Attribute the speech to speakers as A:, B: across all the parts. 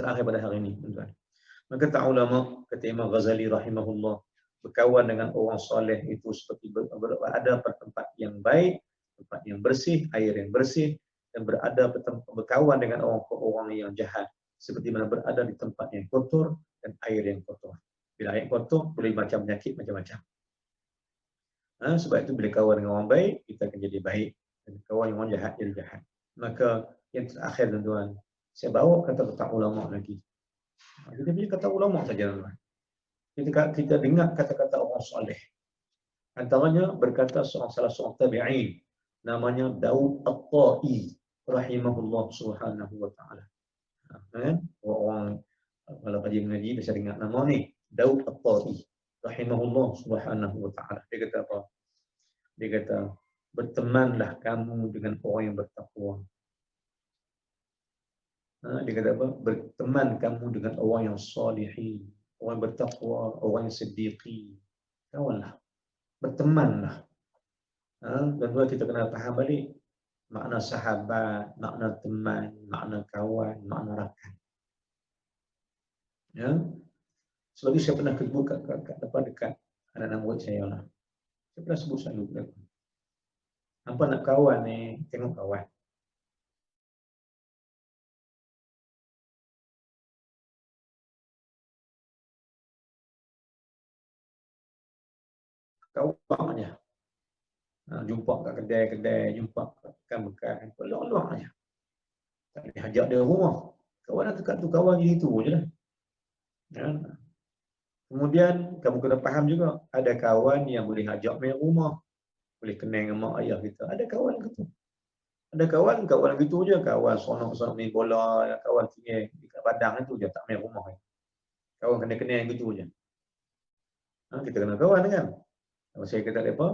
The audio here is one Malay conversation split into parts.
A: terakhir pada hari ini, tuan-tuan. Maka tak ulama kata Imam Ghazali rahimahullah, berkawan dengan orang soleh itu seperti berada pada tempat yang baik, tempat yang bersih, air yang bersih, dan berkawan dengan orang-orang yang jahat seperti mana berada di tempat yang kotor dan air yang kotor. Bila air kotor boleh macam penyakit macam-macam. Sebab itu bila kawan dengan orang baik, kita akan jadi baik, dan kawan dengan orang jahat jadi jahat. Maka yang terakhir, tuan-tuan, saya bawa kata-kata ulama lagi. Kita punya kata ulama saja, tuan-tuan. Kita dengar kata-kata orang soleh. Antaranya berkata salah seorang tabi'in, namanya Daud At-Ta'i rahimahullah subhanahu wa ta'ala. Orang kalau kaji mengaji bisa dengar nama ni, Daud At-Ta'i rahimahullah subhanahu wa ta'ala. Dia kata apa? Dia kata, bertemanlah kamu dengan orang yang bertakwa. Dia kata apa? Berteman kamu dengan orang yang salihin, orang yang bertakwa, orang yang siddiqi. Kawanlah, bertemanlah. Dan kita kena faham balik makna sahabat, makna teman, makna kawan, makna rakan. Ya. Selagi saya pernah sebut dekat anak-anak murid saya lah. Saya pernah sebut selalu. Apa nak kawan ni, tengok kawan. Kawan aja. Jumpa kat kedai-kedai, jumpa kat bekan-bekan, peluang-peluang aja. Tak boleh ajak dia rumah. Kawan dekat tu, kawan je itu je lah. Ya. Kemudian kamu kena faham juga, ada kawan yang boleh ajak main rumah, boleh kenal dengan mak ayah kita. Ada kawan gitu. Ada kawan gitu je, kawan sonok-sonok main bola, kawan tinggal dekat padang itu je, tak main rumah. Kawan kena kenal gitu je. Kita kena kawan kan. Kalau saya kata apa?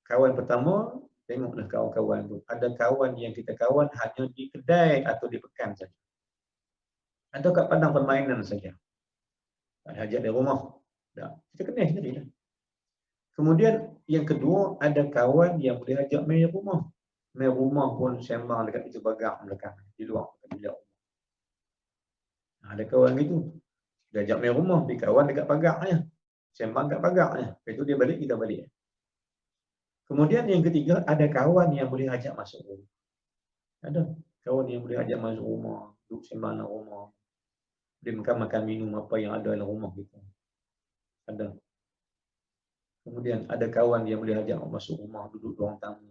A: Kawan pertama, tengoklah kawan-kawan tu. Ada kawan yang kita kawan hanya di kedai atau di pekan saja. Atau kat padang permainan saja. Tak ada ajak dia rumah. Tak. Kita kenal sendiri lah. Kemudian yang kedua, ada kawan yang boleh ajak main rumah. Main rumah pun sembang dekat itu bagang belakang. Di luar. Di luar. Ada kawan gitu. Dia ajak main rumah. Dia kawan dekat pagaknya. Sembang dekat pagaknya. Lepas itu dia balik, kita balik. Kemudian yang ketiga, ada kawan yang boleh ajak masuk rumah. Ada kawan yang boleh ajak masuk rumah. Duduk sembang dalam rumah. Dia makan minum apa yang ada dalam rumah kita. Ada. Kemudian ada kawan yang boleh ajak masuk rumah, duduk ruang tamu.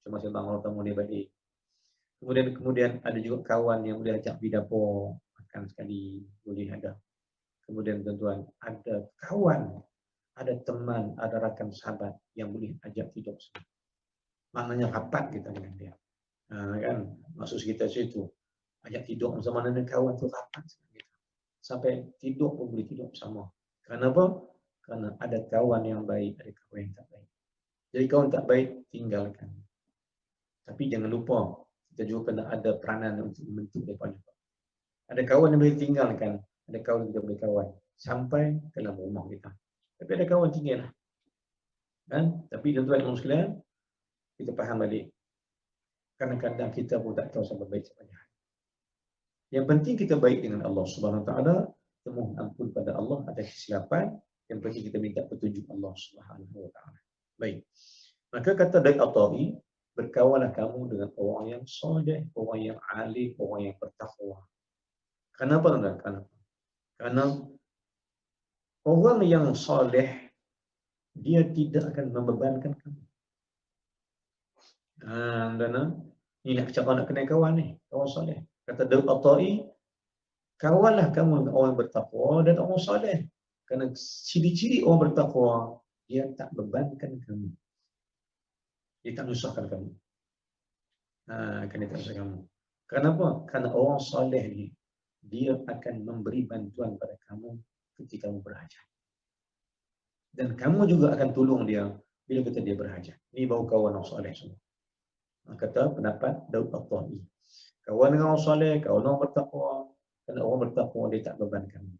A: Cuma sembang ruang tamu dia balik. Kemudian ada juga kawan yang boleh ajak pergi dapur, makan sekali, boleh ada. Kemudian tuan-tuan, ada kawan, ada teman, ada rakan sahabat yang boleh ajak tidur sama. Maknanya rapat kita dengan dia. Kan? Maksud kita situ. Ajak tidur bersama dengan kawan tu rapat sama kita. Sampai tidur pun boleh tidur bersama. Kenapa? Karena ada kawan yang baik, ada kawan yang tak baik. Jadi kawan tak baik, tinggalkan. Tapi jangan lupa, kita juga kena ada peranan untuk membentuk mereka juga. Ada kawan yang boleh tinggalkan, ada kawan yang kita boleh kawan. Sampai ke dalam rumah kita. Tapi ada kawan tinggal lah. Kan? Tapi tuan-tuan yang sekalian, kita faham balik. Kadang-kadang kita pun tak tahu siapa baik siapa jahat. Yang penting kita baik dengan Allah Subhanahu Wa Taala, mohon ampun pada Allah ada kesilapan. Yang penting kita minta petunjuk Allah Subhanahu Wa Taala. Baik. Maka kata Daud At-Ta'i, berkawanlah kamu dengan orang yang soleh, orang yang alim, orang yang bertakwa. Kenapa? Karena orang yang soleh dia tidak akan membebankan kamu. Ini nak cakap nak kenal kawan ni, kawan soleh. Kata Daud At-Ta'i, kawanlah kamu dengan orang yang bertakwa dan orang soleh. Kerana ciri-ciri orang bertakwa, dia tak bebankan kamu. Dia tak menyusahkan kamu. Dia tak menyusahkan kamu. Kenapa? Kerana orang soleh ni, dia akan memberi bantuan pada kamu ketika kamu berhajat. Dan kamu juga akan tolong dia bila kata dia berhajat. Ini baru kawan orang soleh semua. Kata pendapat Daud At-Ta'i. Kawan dengan orang soleh, kawan orang bertakwa. Kerana orang bertakwa, dia tak bebankan kamu.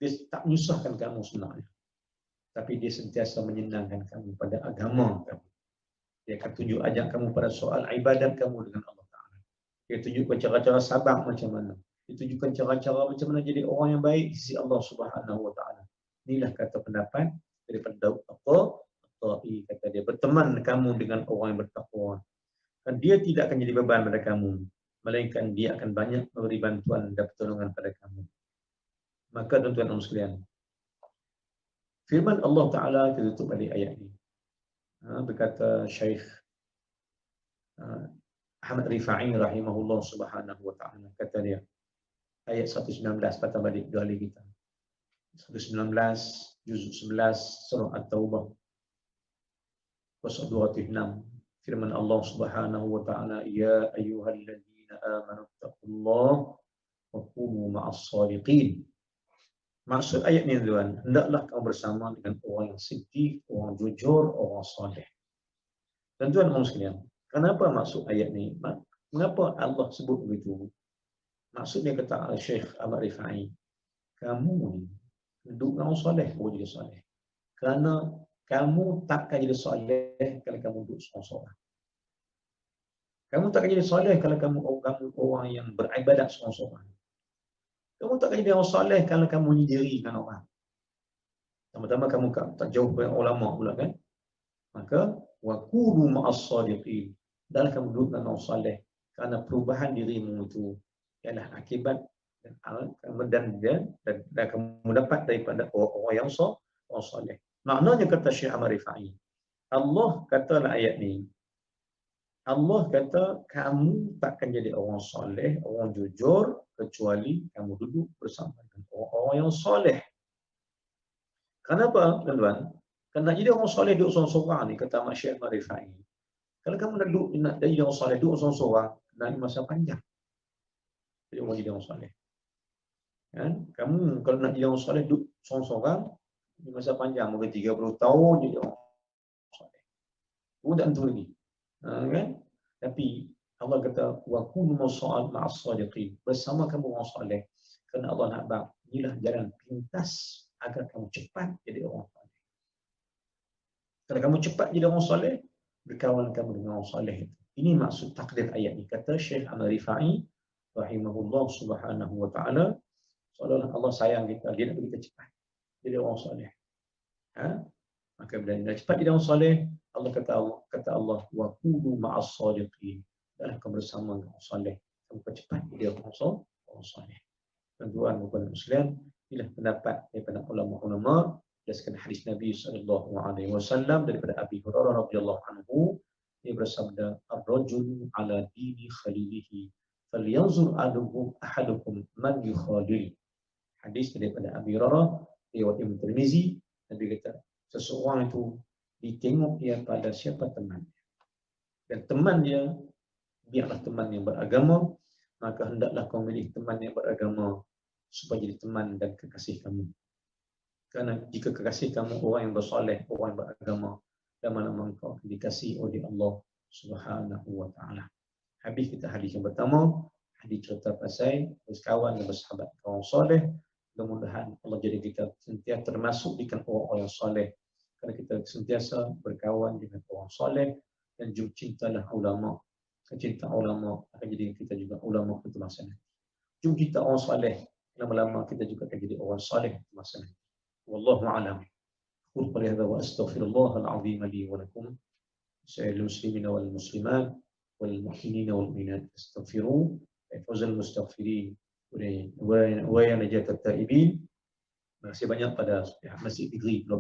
A: Dia tak menyusahkan kamu sebenarnya. Tapi dia sentiasa menyenangkan kamu pada agama kamu. Dia akan tunjuk ajak kamu pada soal ibadat kamu dengan Allah Ta'ala. Dia tunjuk cara-cara sabar macam mana. Ditunjukkan cara-cara macam mana jadi orang yang baik di sisi Allah Subhanahu wa taala. Inilah kata pendapat daripada Daud At-Ta'i, kata dia, berteman kamu dengan orang yang bertakwa. Dan dia tidak akan jadi beban pada kamu, melainkan dia akan banyak memberi bantuan dan pertolongan pada kamu. Maka tuan-tuan dan sekalian, firman Allah Ta'ala kita tutup balik ayat ini. Berkata Syekh Ahmad Rifa'i rahimahullah subhanahu wa ta'ala, kata dia, ayat 119, patah balik dua kali kita. 119, juzuk 11, surah At-Taubah, pasal 206. Firman Allah Subhanahu wa taala, ya ayyuhalladzina amanu taqullaha wa kunu ma'as shadiqin. Maksud ayat ni tuan, hendaklah kamu bersama dengan orang yang siddiq, orang jujur, orang soleh. Dan tuan sekalian, kenapa maksud ayat ni? Mengapa Allah sebut begitu? Maksudnya kata Syekh Ahmad Rifa'i, kamu duduk dengan orang soleh, baru jadi soleh. Kerana kamu takkan jadi soleh kalau kamu duduk seorang-seorang. Kamu takkan jadi soleh kalau kamu orang yang beribadat seorang-seorang. Kamu takkan jadi orang soleh kalau kamu menyendiri dengan orang. Pertama-tama kamu tak jauh dengan ulama pula kan. Maka wa kunu ma'as sadiqin. Dan kamu duduk dengan orang soleh. Kerana perubahan dirimu itu ialah akibat dan kamu dapat daripada orang yang soleh. Maknanya kata Syekh Ahmad Rifa'i, Allah kata dalam ayat ni, Allah kata kamu takkan jadi orang soleh, orang jujur kecuali kamu duduk bersama dengan orang-orang yang soleh. Kenapa, tuan-tuan? Kerana jadi orang soleh duduk seorang-seorang ni, kata Syekh Ahmad Rifa'i, kalau kamu nak jadi orang soleh duduk seorang-seorang, nak masa panjang. Jadi orang soleh. Kan? Kamu kalau nak jadi orang soleh duduk seorang-seorang, di masa panjang, mungkin 30 tahun jadi orang soleh. Kamu tak tentu lagi. Kan? Tapi Allah kata wa kunu ma'as sadiqin, bersama kamu orang soleh. Kerana Allah nak bang, inilah jalan pintas agar kamu cepat jadi orang soleh. Kalau kamu cepat jadi orang soleh, berkawan kamu dengan orang soleh. Ini maksud takdir ayat ini. Kata Syekh Ahmad Rifa'i rahimahullah subhanahu wa ta'ala, seolah-olah Allah sayang kita, dia nak kita cepat jadi orang soleh. Maka bila cepat jadi orang soleh, Allah kata Allah wa kunu ma'as sadiqin, dalam kamu bersama dengan orang soleh, kamu cepat jadi orang soleh. Tuan-tuan dan muslimin, inilah pendapat daripada ulama-ulama berdasarkan hadis Nabi sallallahu alaihi wasallam daripada Abi Hurairah radhiyallahu anhu. Dia bersabda, ar-rajulu ala dini khalilihi falyanzur ahadukum man yukhalil. Hadis daripada Abi Hurairah riwayat Imam Tirmizi. Nabi kata, seseorang itu ditengok dia pada siapa temannya. Dan teman dia biarlah teman yang beragama, maka hendaklah kau milih teman yang beragama supaya jadi teman dan kekasih kamu. Kerana jika kekasih kamu orang yang bersoleh, orang yang beragama, lama-lama engkau akan dikasihi oleh Allah Subhanahu wa taala. Habis kita hadis yang pertama, hadis cerita pasal berkawan dan bersahabat kaum soleh. Mudah-mudahan Allah jadi kita sentiasa termasuk di kalangan orang-orang yang soleh. Kerana kita sentiasa berkawan dengan orang soleh dan juga cintalah ulama. Cinta ulama akan jadi kita juga ulama pada masa nanti. Jom kita orang soleh, lama-lama kita juga akan jadi orang soleh pada masa nanti. Wallahu a'lam. Qul qali hadza wa astaghfirullah al-'azim li wa lakum. Sa'il muslimin wal muslimat wal mu'minin wal mu'minat astaghfiru fawzal mustaghfirin wa ya najat at-taibin. Terima kasih banyak pada Masjid Tigri